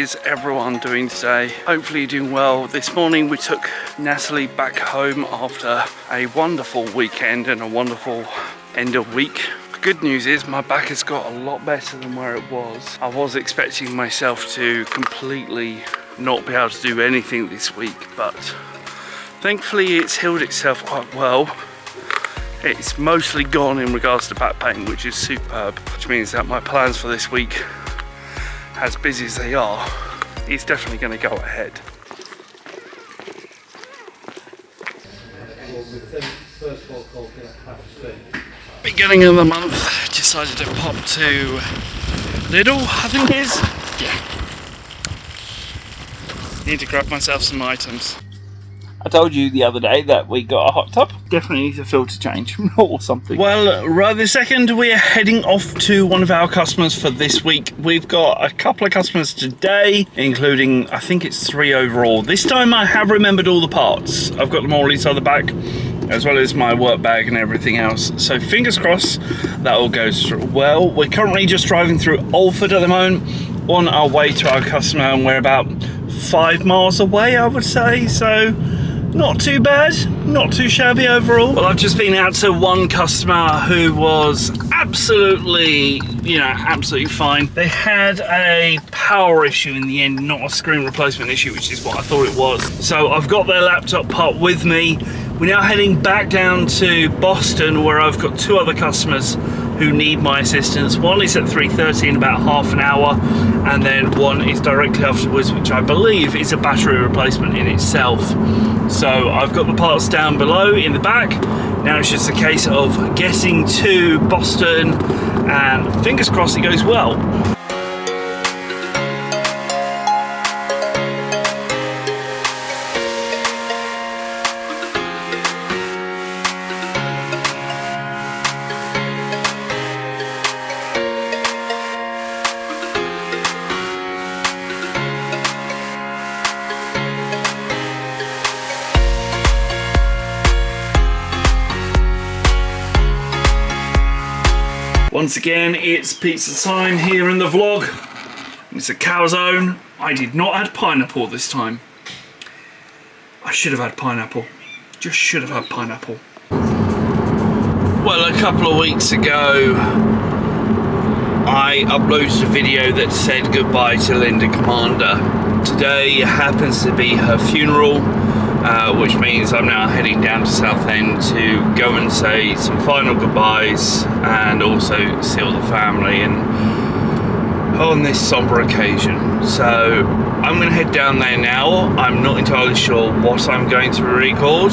is everyone doing today? Hopefully you're doing well. This morning we took Natalie back home after a wonderful weekend and a wonderful end of week. The good news is my back has got a lot better than where it was. I was expecting myself to completely not be able to do anything this week, but thankfully it's healed itself quite well. It's mostly gone in regards to back pain, which is superb, which means that my plans for this week, as busy as they are, is definitely going to go ahead. Beginning of the month, decided to pop to Lidl, I think it is. Yeah. Need to grab myself some items. I told you the other day that we got a hot tub. Definitely needs a filter change or something. Well, right this second, we are heading off to one of our customers for this week. We've got a couple of customers today, including, I think it's 3 overall. This time I have remembered all the parts. I've got them all inside the bag, as well as my work bag and everything else. So fingers crossed that all goes through well. We're currently just driving through Alford at the moment, on our way to our customer, and we're about 5 miles away, I would say. So not too bad, not too shabby overall. Well, I've just been out to one customer who was absolutely, absolutely fine. They had a power issue in the end, not a screen replacement issue, which is what I thought it was. So I've got their laptop part with me. We're now heading back down to Boston, where I've got 2 other customers who need my assistance. One is at 3:30 in about half an hour, and then one is directly afterwards, which I believe is a battery replacement in itself. So I've got the parts down below in the back. Now it's just a case of getting to Boston, and fingers crossed it goes well. Once again, it's pizza time here in the vlog. It's a calzone. I did not add pineapple this time. I should have had pineapple. Just should have had pineapple. Well, a couple of weeks ago, I uploaded a video that said goodbye to Linda Commander. Today happens to be her funeral, which means I'm now heading down to Southend to go and say some final goodbyes and also see all the family and on this somber occasion. So I'm going to head down there now. I'm not entirely sure what I'm going to record,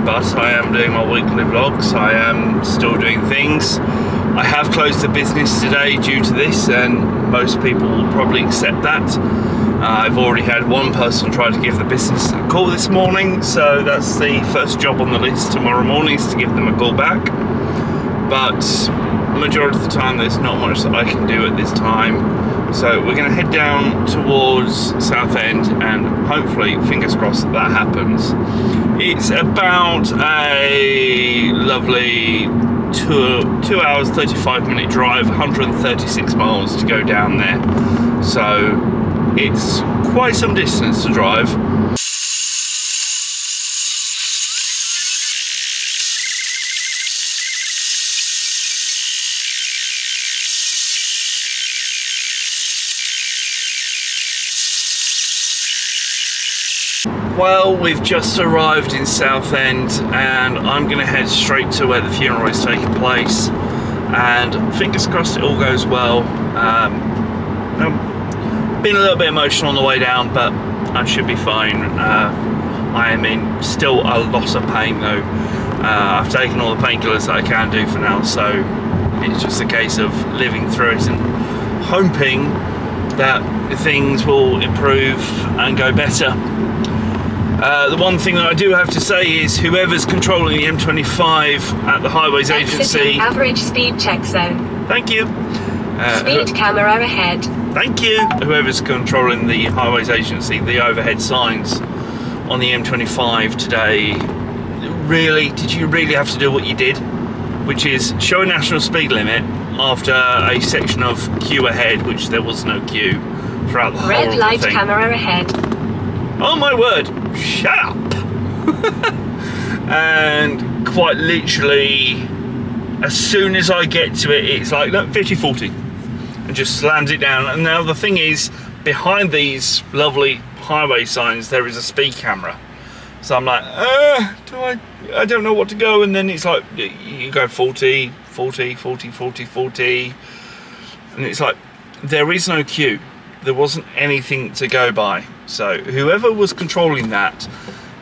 but I am doing my weekly vlogs. I am still doing things. I have closed the business today due to this, and most people will probably accept that. I've already had one person try to give the business a call this morning, so that's the first job on the list tomorrow morning, is to give them a call back. But majority of the time there's not much that I can do at this time. So we're going to head down towards Southend, and hopefully, fingers crossed, that happens. It's about a lovely 2 hours 35-minute drive, 136 miles to go down there. So it's quite some distance to drive. Well, we've just arrived in Southend, and I'm going to head straight to where the funeral is taking place, and fingers crossed it all goes well. Been a little bit emotional on the way down, but I should be fine. I am in still a lot of pain though. I've taken all the painkillers that I can do for now, so it's just a case of living through it and hoping that things will improve and go better. The one thing that I do have to say is whoever's controlling the M25 at the Highways Agency... Average speed check zone. Thank you. Speed camera ahead. Thank you. Whoever's controlling the Highways Agency, the overhead signs on the M25 today, really, did you really have to do what you did? Which is show a national speed limit after a section of queue ahead, which there was no queue throughout the whole Red light thing. camera ahead. Oh my word! Shut up! And quite literally, as soon as I get to it, it's like, no, 50-40. And just slams it down. And now the thing is, behind these lovely highway signs, there is a speed camera. So I'm like, I don't know what to go. And then it's like, you go 40, 40, 40, 40, 40. And it's like, there is no queue. There wasn't anything to go by. So whoever was controlling that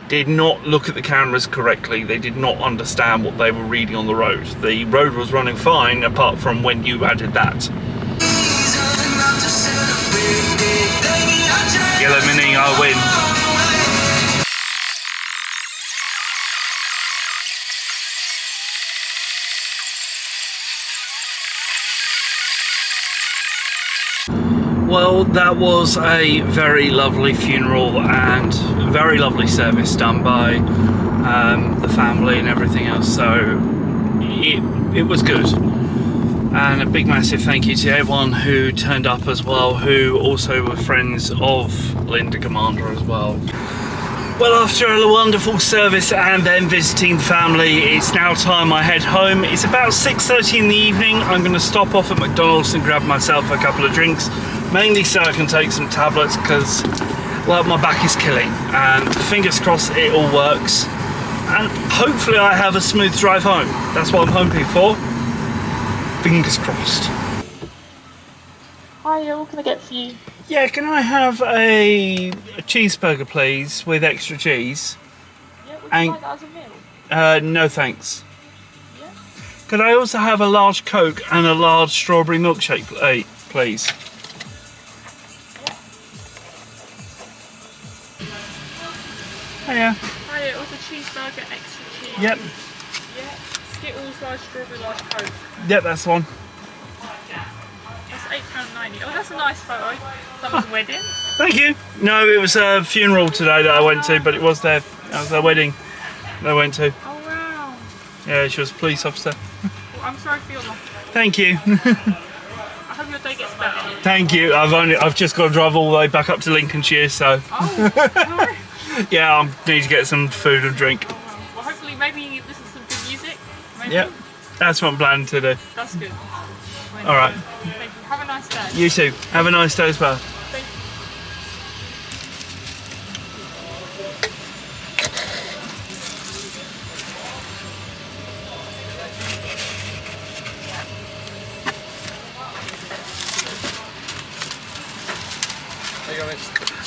did not look at the cameras correctly. They did not understand what they were reading on the road. The road was running fine apart from when you added that. Yellow Mini, I win. Well, that was a very lovely funeral and very lovely service done by the family and everything else, so it was good. And a big massive thank you to everyone who turned up as well, who also were friends of Linda Commander as well. Well, after a wonderful service and then visiting the family, it's now time I head home. It's about 6:30 in the evening. I'm going to stop off at McDonald's and grab myself a couple of drinks, mainly so I can take some tablets because, well, my back is killing. And fingers crossed it all works. And hopefully I have a smooth drive home. That's what I'm hoping for. Fingers crossed. Hiya, what can I get for you? Yeah, can I have a cheeseburger, please, with extra cheese? Yeah, would you And- like that as a meal? No thanks. Yeah. Could I also have a large Coke and a large strawberry milkshake, please? Hiya. Hiya, it was a cheeseburger, extra cheese. Yep. Yeah, Skittles, large strawberry, large Coke. Yep, that's the one. That's £8.90. Oh, that's a nice photo. Someone's wedding. Thank you. No, it was a funeral today that I went to, but it was their wedding that I went to. Oh, wow. Yeah, she was a police officer. Well, I'm sorry for your loss. Thank you. I hope your day gets better. Thank you. I've just got to drive all the way back up to Lincolnshire, so Oh, sorry. yeah, I need to get some food and drink. Well, hopefully, maybe you listen to some good music. Maybe. Yep, that's what I'm planning to do. That's good. All right. Thank you. Have a nice day. You too. Have a nice day as well. Thank you.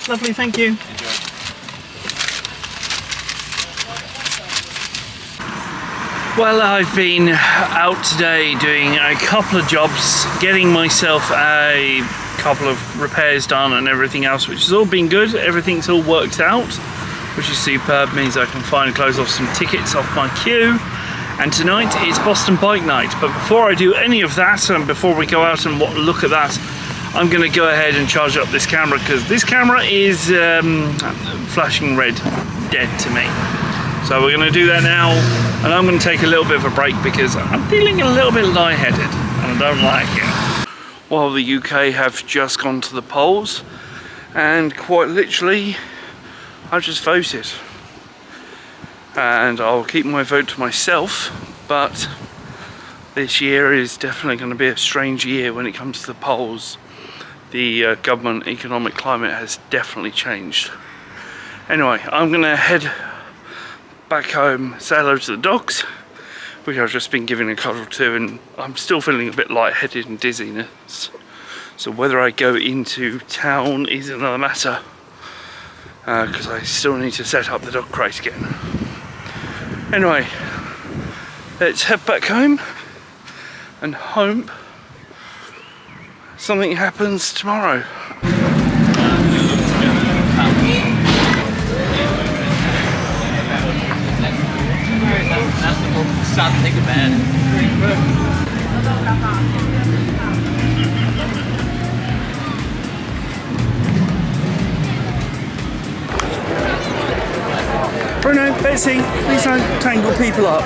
Lovely, thank you. Well, I've been out today doing a couple of jobs, getting myself a couple of repairs done and everything else, which has all been good. Everything's all worked out, which is superb. Means I can finally close off some tickets off my queue. And tonight is Boston Bike Night. But before I do any of that, and before we go out and look at that, I'm going to go ahead and charge up this camera, because this camera is flashing red, dead to me. So we're going to do that now, and I'm going to take a little bit of a break because I'm feeling a little bit lightheaded and I don't like it. Well, the UK have just gone to the polls, and quite literally I've just voted, and I'll keep my vote to myself, but this year is definitely going to be a strange year when it comes to the polls. The government economic climate has definitely changed. Anyway, I'm going to head back home, say hello to the dogs, which I've just been giving a cuddle to, and I'm still feeling a bit lightheaded and dizziness. So whether I go into town is another matter, because I still need to set up the dog crate again. Anyway, let's head back home and hope something happens tomorrow. Stop and think about it. Bruno, Betsy, please don't tangle people up.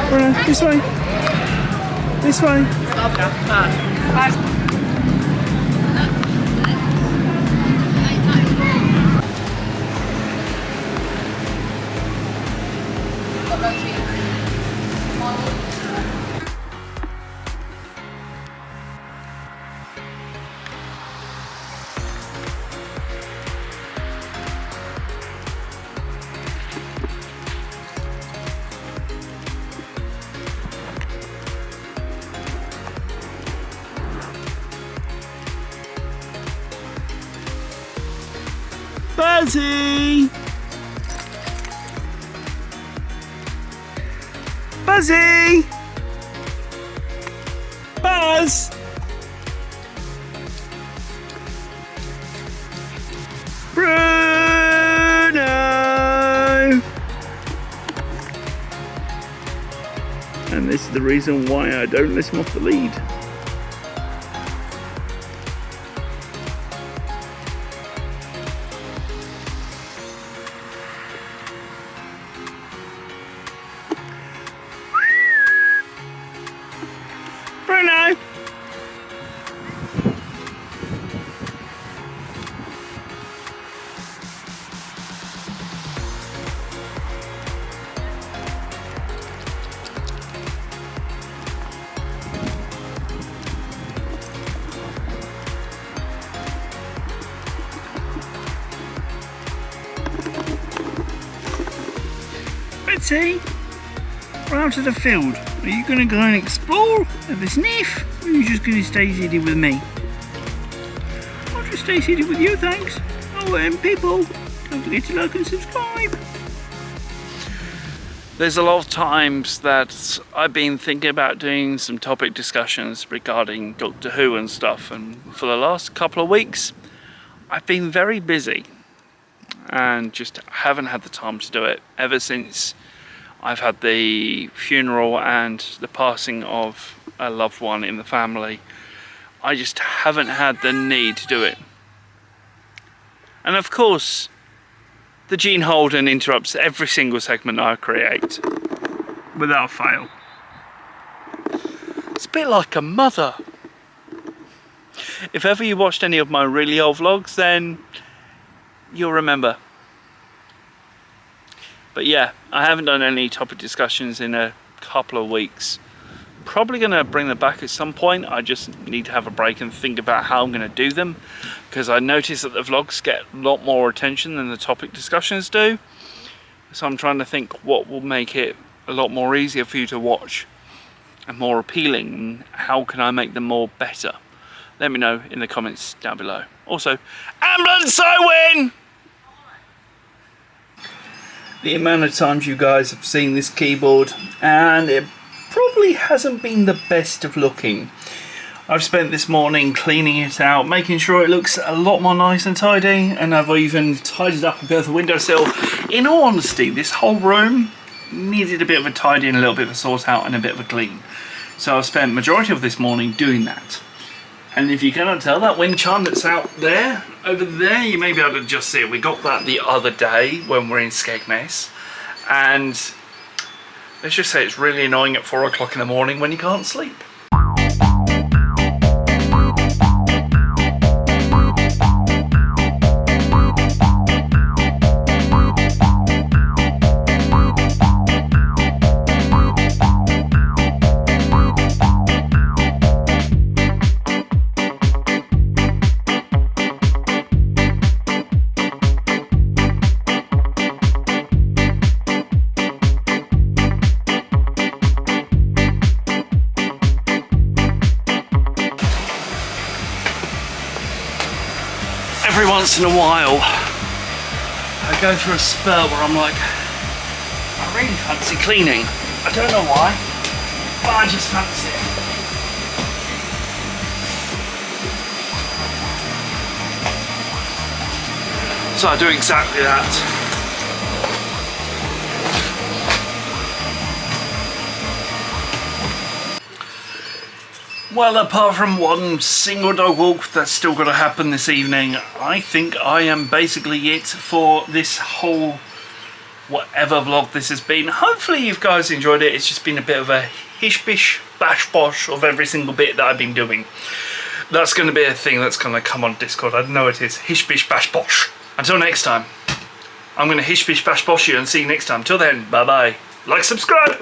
Bruno, this way. This way. Buzzy! Buzzy! Buzz! Bruno! And this is the reason why I don't let him off the lead. Bruno! Betsy, we're out to the field. Are you going to go and explore, have a sniff, or are you just going to stay seated with me? I'll just stay seated with you, thanks. Oh, and people, don't forget to like and subscribe. There's a lot of times that I've been thinking about doing some topic discussions regarding Doctor Who and stuff, and for the last couple of weeks I've been very busy and just haven't had the time to do it ever since I've had the funeral and the passing of a loved one in the family. I just haven't had the need to do it. And of course, the Gene Holden interrupts every single segment I create, without fail. It's a bit like a mother. If ever you watched any of my really old vlogs, then you'll remember. But yeah, I haven't done any topic discussions in a couple of weeks. Probably going to bring them back at some point. I just need to have a break and think about how I'm going to do them, because I notice that the vlogs get a lot more attention than the topic discussions do. So I'm trying to think what will make it a lot more easier for you to watch and more appealing, and how can I make them more better. Let me know in the comments down below. Also, ambulance, I win! The amount of times you guys have seen this keyboard, and it probably hasn't been the best of looking. I've spent this morning cleaning it out, making sure it looks a lot more nice and tidy, and I've even tidied up a bit of the windowsill. In all honesty, this whole room needed a bit of a tidy and a little bit of a sort out and a bit of a clean. So I've spent the majority of this morning doing that. And if you cannot tell, that wind chime that's out there, over there, you may be able to just see it. We got that the other day when we're in Skegness, and let's just say it's really annoying at 4 o'clock in the morning when you can't sleep. Every once in a while, I go through a spurt where I'm like, I really fancy cleaning. I don't know why, but I just fancy it. So I do exactly that. Well, apart from one single dog walk that's still got to happen this evening, I think I am basically it for this whole whatever vlog this has been. Hopefully you guys enjoyed it. It's just been a bit of a hish-bish, bash-bosh of every single bit that I've been doing. That's going to be a thing that's going to come on Discord. I know it is. Hish-bish, bash-bosh. Until next time, I'm going to hish-bish, bash-bosh you and see you next time. Till then, bye-bye. Like, subscribe.